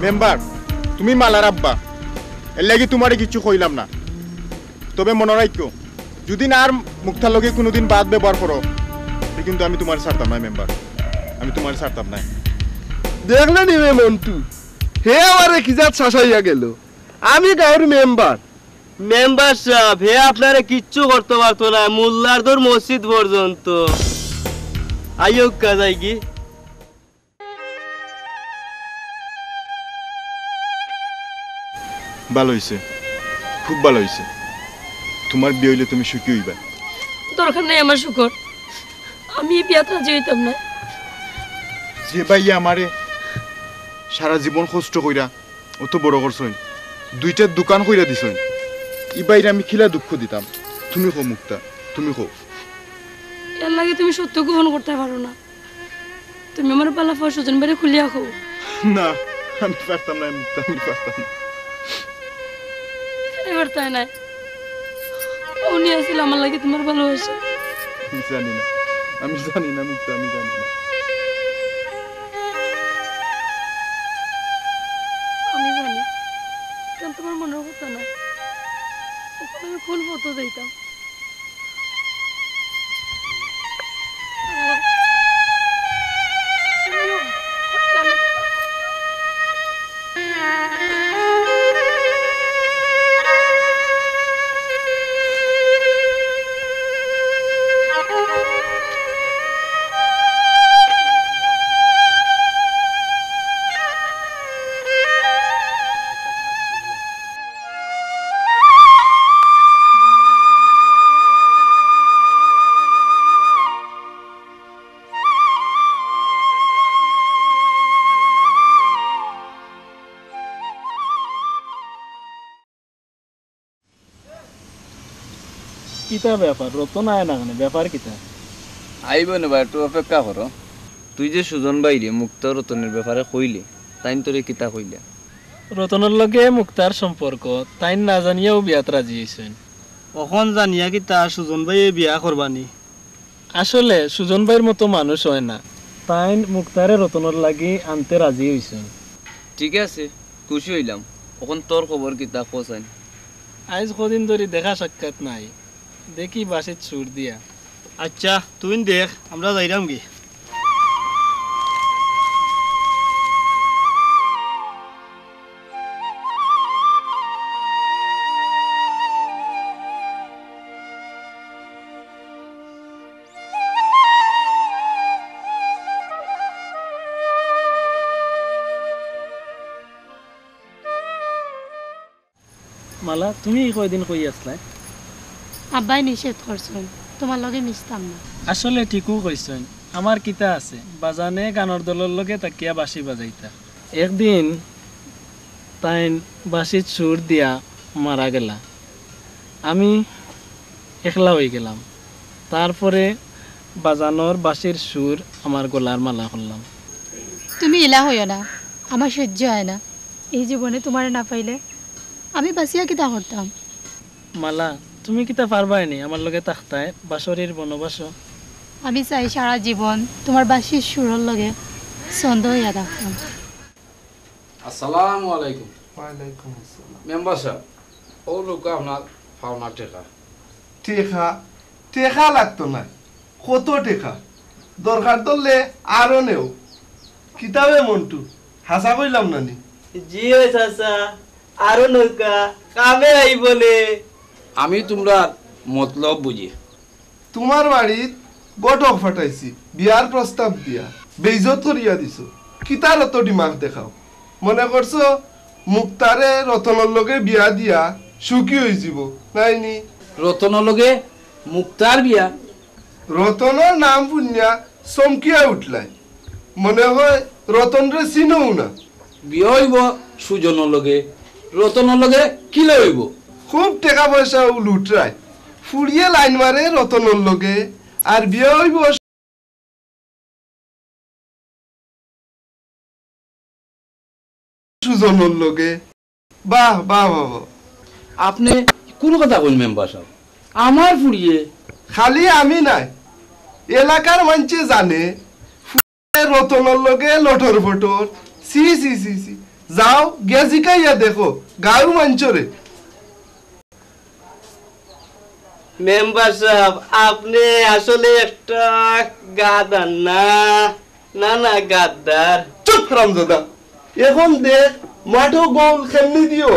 Speaker 6: মেম্বার তুমি মালার আব্বা এর লাগি তোমারে কিছু কইলাম না তবে মনে রাখো যদি না আর মুক্তার লগে কোনোদিন বাদ ব্যবহার করো কিন্তু আমি তোমার ছাড়তাম না মেম্বার আমি তোমার ছাড়তাম না
Speaker 4: দেখলে নি মন্টু হে আমারে কি জাত শাসাইয়া গেল আমি গাঁর মেম্বার
Speaker 13: মেম্বার সাহেব হে আপনারা কিচ্ছু করতে পারতো না মোল্লার দর মসজিদ পর্যন্ত আইয়ক কাজাই কি
Speaker 6: ভালো হইছে খুব ভালো হইছে তোমার বিয়ে হইলে তুমি সুখী হইবা
Speaker 9: দরকার নাই আমার শুকর আমি এই বিয়াত রাজি হইতাম না
Speaker 6: যে ভাইয়া আমারে সারা জীবন কষ্ট কইরা অত বড় করছই দুইটা দোকান কইরা দিছই ই বাইরে আমি খিলা দুঃখ দিতাম তুমি কো মুক্তা তুমি কো
Speaker 9: এর লাগে তুমি সত্য গোপন করতে পারো না তুমি আমার পালা ফর সুজন বাড়ি খুলিয়া খাও
Speaker 6: না আমি পারতাম না মুক্তা আমি পারতাম না
Speaker 9: এবার তাই নাই উনি আসছিল আমার লাগে তোমার ভালোবাসা
Speaker 6: আমি জানি না মুক্তা আমি জানি না
Speaker 9: আমি জানি কারণ তোমার মনের কথা না ওখানে আমি কোন ফটো দিতাম
Speaker 14: কিতা ব্যাপার রতন আয় না কেন ব্যাপার কিতা
Speaker 11: আইব না ভাই একটু অপেক্ষা করো তুই যে সুজন বাইরে মুক্ত রতনের ব্যাপারে কইলি তাইন তোরে কিতা কইলা
Speaker 14: রতনের লগে মুক্তার সম্পর্ক তাই না জানিয়াও বিয়াত রাজি হইছেন
Speaker 13: কখন জানিয়া কি তা সুজন ভাই বিয়া করবানি
Speaker 14: আসলে সুজন ভাইয়ের মতো মানুষ হয় না তাই মুক্তারে রতনের লাগি আনতে রাজি হইছেন
Speaker 11: ঠিক আছে খুশি হইলাম এখন তোর খবর কিতা কোসাইন
Speaker 14: আজ কদিন ধরে দেখা সাক্ষাৎ নাই দেখি বাসে ছুট দিয়া
Speaker 13: আচ্ছা তুই দেখ আমরা যাইরাম কি
Speaker 14: মালা তুমি কয়দিন কই আসলাই
Speaker 9: আব্বাই নিষেধ করছেন তোমার লগে মিশতাম না
Speaker 14: আসলে ঠিকও কইছেন আমার কিতা আছে বাজানে গানের দলের লগে তাকিয়া বাঁশি বাজাইতা একদিন তাই বাঁশির সুর দিয়া মারা গেলা আমি একলা হয়ে গেলাম তারপরে বাজানোর বাঁশির সুর আমার গলার মালা করলাম
Speaker 9: তুমি ইলা হইও না আমার সহ্য হয় না এই জীবনে তোমার না পাইলে আমি বাঁচিয়া কিতা করতাম
Speaker 14: মালা তুমি কিতা পারবাইনি আমার লগে তাকতায় বাঁশরির বনবাস
Speaker 9: আমি চাই সারা জীবন তোমার বাঁশির সুরের লগে ছন্দ হইয়া থাকতাম
Speaker 2: আসসালামু আলাইকুম
Speaker 4: ওয়ালাইকুম আসসালাম
Speaker 2: মেম্বার সাহেব ও লোক আপনার পাওনা টেকা
Speaker 4: টেকা লাগতো না কত টেকা দরকার ধরলে আরো নেও কিতাবে মন্টু হাসা কইলাম নানি
Speaker 13: জি ওই চাচা আরো নৌকা কামে আইবনে
Speaker 2: আমি তোমরা মতলব বুঝি
Speaker 4: তোমার বাড়িত গটক ফাটাইছি বিয়ার প্রস্তাব দিয়া বেইজত করিয়া দিছো কিতার অত দিমাগ দেখাও মনে করছো মুক্তারে রতনের লগে বিয়া দিয়া সুখী হয়ে যাব নাইনি
Speaker 2: রতনের লগে মুক্তার বিয়া
Speaker 4: রতনের নাম শুনিয়া চমকিয়া উঠলাই মনে হয় রতন রে চিনও না
Speaker 2: বিয়া হইব সুজনের লগে রতনের লগে কি লইব
Speaker 4: খুব টাকা পয়সা লুটরায় ফুরিয়ে লাইন মারে রতনের লগে আর বিয়া হইব সুজনের লগে বাহ বাহ বাহ।
Speaker 2: আপনি কোন কথা কইল মেম্বার সাহেব? আমার ফুড়িয়ে
Speaker 4: খালি আমি নাই, এলাকার মানুষে জানে রতনের লগে লটর ফটর। সি সি সি সি, যাও গিয়া জিকাইয়া দেখো গাঁর মানুষরে।
Speaker 13: মেম্বার সাহেব আপনি আসলে একটা গাদার না? না না গাদ্দার।
Speaker 4: চুপ রামজাদা, এখন দেখ মাঠো গোল খেমনি দিও।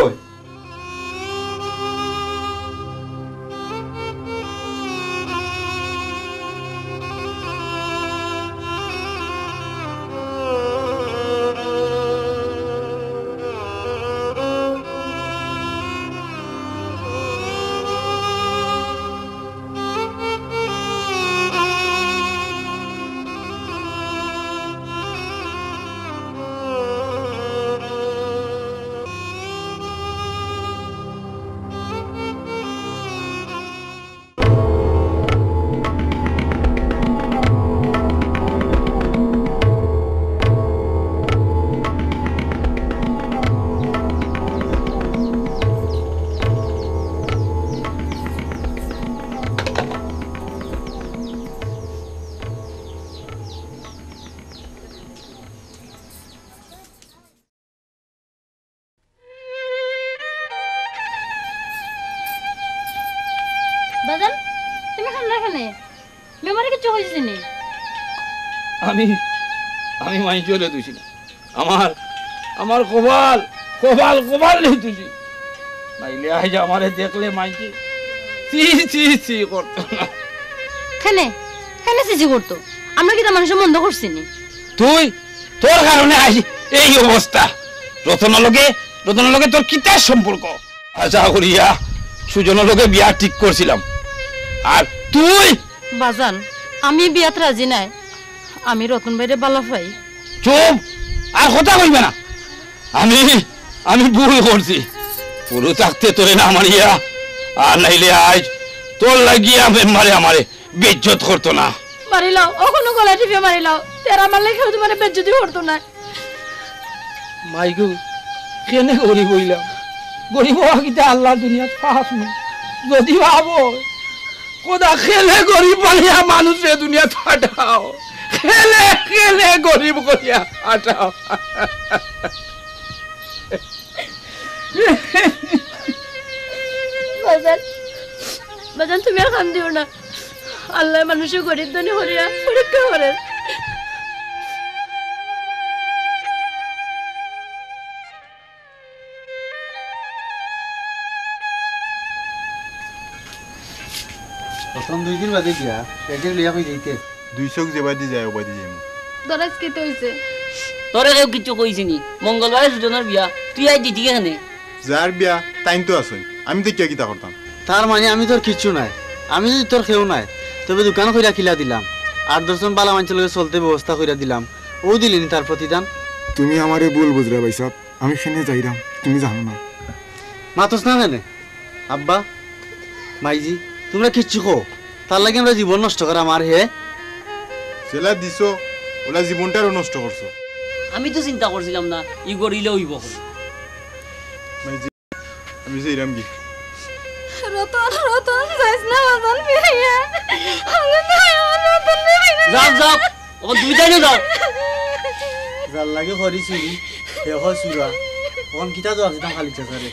Speaker 3: বাজান তুমি খান্না খানে মেমারে কিছু হয়েছে নি?
Speaker 2: আমি আমি মাই চলে দুছি না। আমার আমার কপাল কপাল কপাল নেই তুছি, নাইলে আজ আমারে দেখলে মাইকে চি চি চি করতো না।
Speaker 3: খানে খানে সিজি করতো, আমরা কি তা মানুষের মন্দ করছি নি?
Speaker 2: তুই তোর কারণে আজ এই অবস্থা। রতনের লগে তোর কিতার সম্পর্ক? আশা করিয়া সুজনের লগে বিয়া ঠিক করছিলাম, আর তুই?
Speaker 3: বাজান আমি বিয়াত রাজি নাই, আমি রতন বাইরে বালা পাই।
Speaker 2: চুপ, আর কথা কইবে না। আমি ভুল করছি, পুরো থাকতে তোরে না মারিয়া, আর নাইলে আজ তোর লাগিয়া মেম্বারে আমারে বেজ্জত করতো না।
Speaker 9: মারিলাও ওখানে গলা টিপে মারিলাও, তেরা মারলে কেউ তোমার বেজ্জতি করতো না।
Speaker 2: মাইগু কেনে গরিব হইলাম? গরিব হওয়া কিতা আল্লাহ দুনিয়াত পাস নি। যদি ভাবো কোদা খেলে গরিব বানিয়া মানুষে দুনিয়াত ফাটাও, খেলে খেলে গরিব করিয়া ফাটাও।
Speaker 9: বাজান বাজান তুমি আর কান দিও না, আল্লাহ মানুষের গরিব ধনী হরিয়া পরীক্ষা করে।
Speaker 8: প্রথম 2 দিন বাদে গিয়া একে লিয়া কই যাইতে
Speaker 6: 200 যে বাদি যায় ওবাদি যাই।
Speaker 9: দরাজ কি হইছে?
Speaker 1: তোরে কেউ কিছু কইছি নি? মঙ্গলবারে সুজনের বিয়া, তুই আই দিতি কেনে?
Speaker 6: যার বিয়া টাইম তো আসুন, আমি তো কিয়া করতাম।
Speaker 8: তার মানে আমি তোর কিচ্ছু নাই, আমি যদি তোর কেউ নাই তবে দোকান কইরা কিলা দিলাম, 8-10 জন বালা মানুষের লগে চলতে ব্যবস্থা কইরা দিলাম, ও দিলিনি তার প্রতিদান?
Speaker 10: তুমি আমারে ভুল বুঝরা পাইছা, আমি সেনে যাইরাম, তুমি জানো না।
Speaker 8: মাতস না কেনে? আব্বা মাইজি তোমরা কিচ্ছু কো, তার লাগে আমরা জীবন নষ্ট করা আমার হে?
Speaker 6: সেলা দিছো, ওলা জীবনটারও নষ্ট করছো।
Speaker 1: আমি তো চিন্তা করছিলাম না ই গড়িলে হইব।
Speaker 6: আমি যে ইরাম গি
Speaker 9: রতন রতন যাইস না বাজান বিয়া, আমি না রতন বিয়া।
Speaker 1: যাও যাও, ও দুইটাই যাও।
Speaker 8: যার লাগে করিছিলি হে হয় সুরা, কোন কিতা তো আসিতাম খালি চাচারে।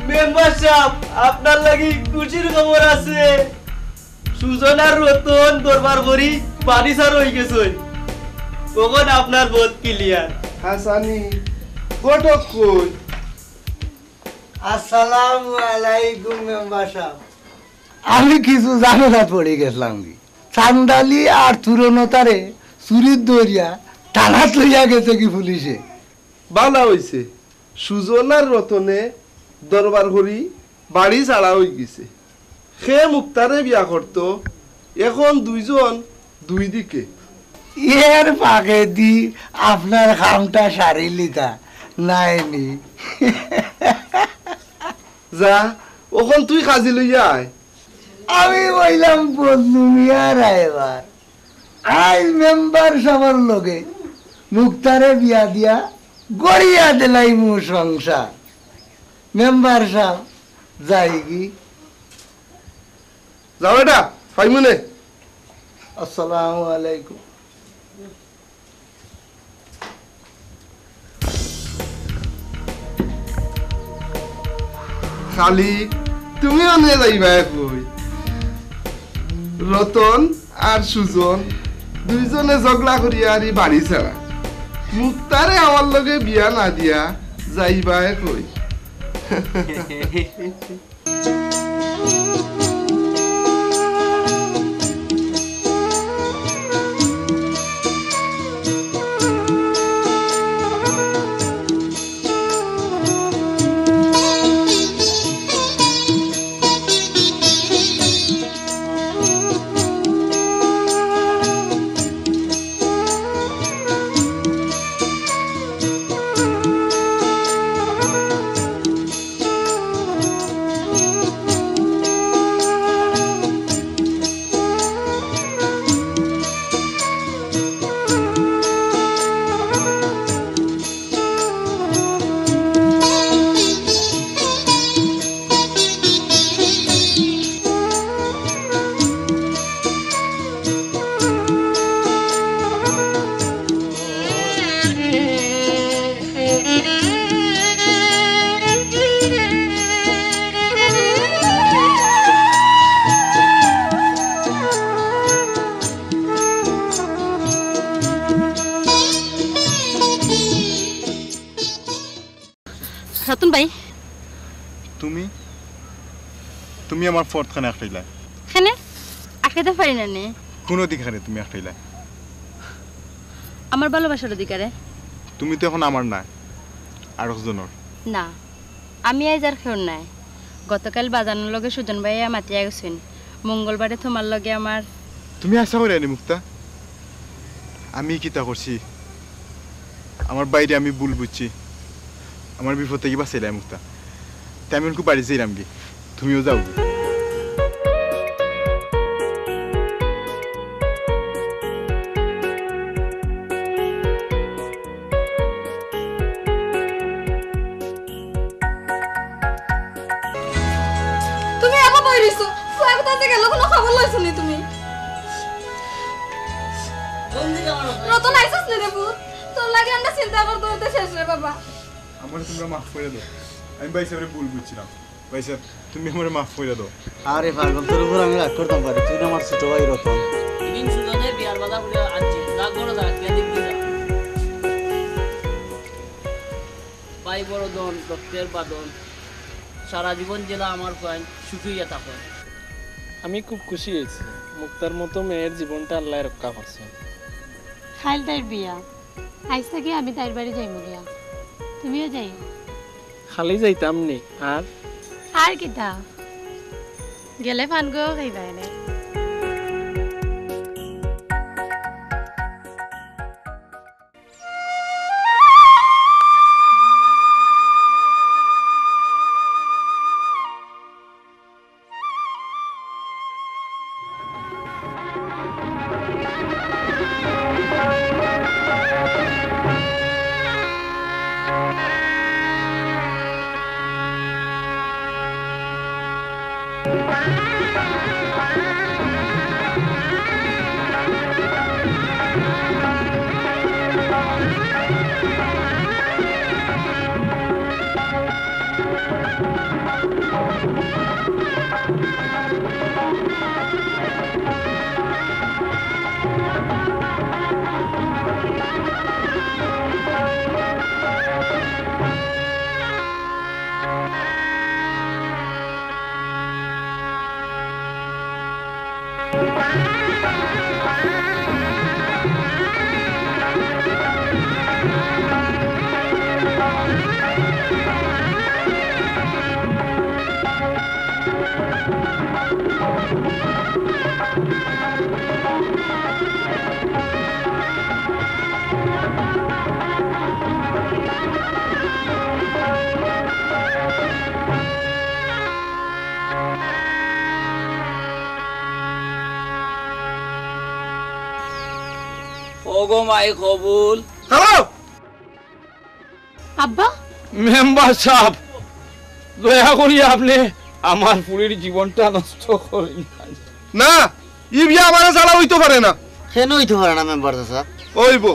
Speaker 13: মেম্বার সাহেব আপনার লাগি খুশির খবর আছে। সুজন আর রতন দরবার করি বাড়ি সার হয়ে গেছে, কখন আপনার বোধ ক্লিয়ার।
Speaker 4: হাসানি ফটক কই?
Speaker 7: আসসালামু আলাইকুম মেম্বার সাহেব। আমি কিছু জানালা পড়ে গেছিলাম, চান্দালি আর তুরনতারে চুরির দরিয়া টানাত লইয়া গেছে কি পুলিশে।
Speaker 4: বালা হইছে, সুজনার রতনে দরবার করি বাড়ি ছাড়া হয়ে গেছে। সে মুক্তারে বিয়া করতো, এখন দুইজন দুই দিকে।
Speaker 7: এর পাকে দি আপনার খামটা সারিলিতা নাইনি।
Speaker 4: যা ওখন তুই কাজী লইয়া আয়।
Speaker 7: আমি বললাম বন্ধু মিয়ার এবার আজ মেম্বার সবার লগে মুক্তারে বিয়া দিয়া গড়িয়া দিলাই মু সংসার। মেম্বার সাহেব যাই কি?
Speaker 4: যাও এটা ফাইমুনে।
Speaker 7: আসসালামু আলাইকুম।
Speaker 4: খালি তুমিও নিয়ে যাইবা কই? রতন আর সুজন দুইজনে ঝগড়া করিয়া আর বাড়ি ছাড়া মুক্তারে আমার লগে বিয়া না দিয়া যাইবা কই?
Speaker 3: রতন ভাই
Speaker 6: তুমি তুমি আমার ফোর্টখানে আটকাইলা।
Speaker 3: খানে আটকাইতে পারি না নে।
Speaker 6: কোন অধিকারে তুমি আটকাইলা?
Speaker 3: আমার ভালোবাসার অধিকারে।
Speaker 6: তুমি তো এখন আমার না, আর একজনের।
Speaker 3: না, আমি আজ আর খেউর নাই। গতকাল বাজানোর লগে সুজন ভাইয়া মাতিয়া গেছেন, মঙ্গলবারে তোমার লগে আমার।
Speaker 6: তুমি আশা করে আনি মুক্তা? আমি কিতা করছি? আমার বাইরে আমি ভুল বুঝছি, আমার বিপদ থেকে বাঁচাইলাই মুক্তা। তাই আমি উনকু বাড়ি যাইলাম কি, তুমিও যাও কি?
Speaker 12: তুমি একা বই রইছো, সোয়াগ তাতে গেল কোনো খবর লইছো নি তুমি? রতন আইছস নি রে ভূত? তোর লাগে আমরা চিন্তা করতে করতে শেষ রে বাবা।
Speaker 6: আমার তোমরা মাফ করে দাও, আমি ভাই সাহেবের ভুল বুঝছিলাম। ভাই সাহেব তুমি আমার মাফ করে দাও।
Speaker 8: আরে পাগল, তোর উপর আমি রাগ করতাম পারি, তুই আমার ছোট ভাই রতন।
Speaker 1: এদিন সুজনের বিয়ার বাধা করে আনছে, রাগ করে যা, কে দেখবি যা। ভাই বড়দন, রক্তের বাদন, সারা জীবন জেলা আমার কয়েন সুখীয়া থাকে।
Speaker 14: আমি খুব খুশি হয়েছি, মুক্তার মতো মেয়ের জীবনটা আল্লাহ রক্ষা করছে।
Speaker 9: খাইল তাইর বিয়া, আইস থেকে আমি তাইর বাড়ি যাইব গিয়া, তুমিও যাই।
Speaker 14: খালি যাইতাম নি
Speaker 9: আর কিতা গেলে ফানগো খাইবা এনে।
Speaker 15: Bye.
Speaker 1: জামাই কবুল।
Speaker 2: হ্যালো
Speaker 9: আব্বা
Speaker 2: মেম্বার সাহেব, দয়া করি আপনি আমার পুরীর জীবনটা নষ্ট করেন না। ই বিয়া আমার ছাড়া হইতে পারে না।
Speaker 8: কেন হইতে পারে না মেম্বার চাচা?
Speaker 4: ওইব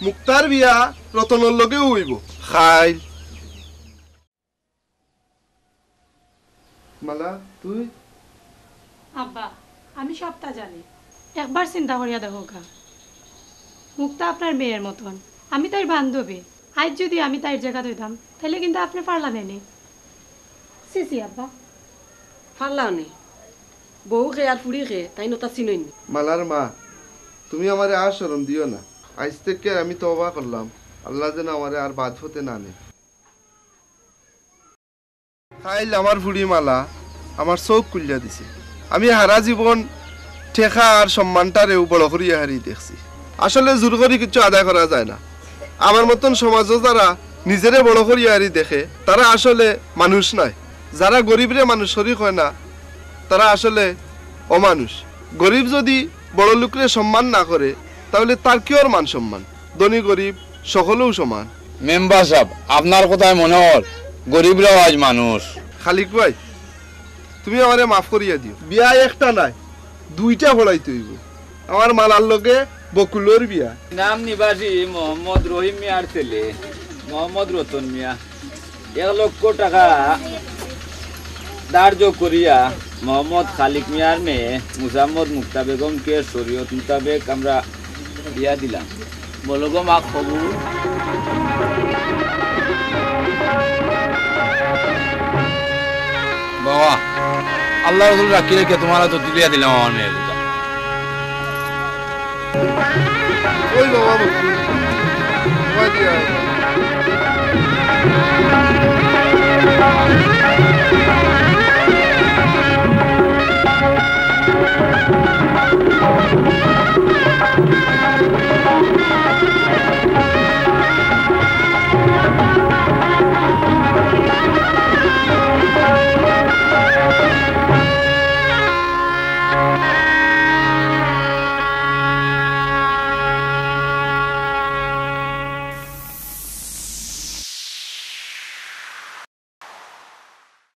Speaker 4: মুক্তার বিয়া রতনের লগেও হইব। খাইল মালা তুই
Speaker 9: আব্বা আমি সবটা জানি, একবার চিন্তা করিয়া দেখো গা, মুক্তা আপনার মেয়ের মতন, আমি তার বান্ধবী। আজ যদি আমি তার জায়গা দিতাম তাহলে কিন্তু আপনি পারলাম এনে। সিসি আব্বা
Speaker 5: পারলাও নি, বউ খে আর ফুড়ি খে তাই নতা চিনই নি।
Speaker 4: মালার মা, তুমি আমারে আর শরম দিও না। আজ থেকে আমি তওবা করলাম, আল্লাহ যেন আমারে আর বাদ হতে না নেয়। খাইল আমার ফুড়ি মালা আমার চোখ খুলিয়া দিছে। আমি হারা জীবন ঠেকা আর সম্মানটারেও বড় করিয়া হারিয়ে দেখছি। আসলে জোর করি কিছু আদায় করা যায় না। আমার মতন সমাজও যারা নিজেরে বড় করিয়া হারি দেখে তারা আসলে মানুষ নয়। যারা গরিবরে মানুষ শরীক হয় না তারা আসলে অমানুষ। গরিব যদি বড় লোকরে সম্মান না করে তাহলে তার কি ওর মান সম্মান? ধনী গরিব সকলেও সমান।
Speaker 10: মেম্বার সাহেব, আপনার কথায় মনে হল গরিবরাও আজ মানুষ।
Speaker 4: খালিক ভাই, তুমি আমারে মাফ করিয়া দিও। বিয়া একটা নাই, দুইটা পড়াইতে হইব। আমার মালার লগে বকুলোর বিয়া।
Speaker 11: নাম নিবাসী মোহাম্মদ রহিম মিয়ার ছেলে মোহাম্মদ রতন মিয়া 1 লক্ষ টাকা ধার্য করিয়া মোহাম্মদ খালিক মিয়ার মেয়ে মুজাম্মদ মুক্তা বেগমকে শরীয়ত মোতাবেক আমরা বিয়া দিলাম।
Speaker 1: বলো গো মা কবুল।
Speaker 10: বাবা, আল্লাহ রসুল রাখি রেখে তোমার তো তুলিয়া দিলাম আমার মেয়ে।
Speaker 4: ওই বাবা বকুল, তোমায় দিয়া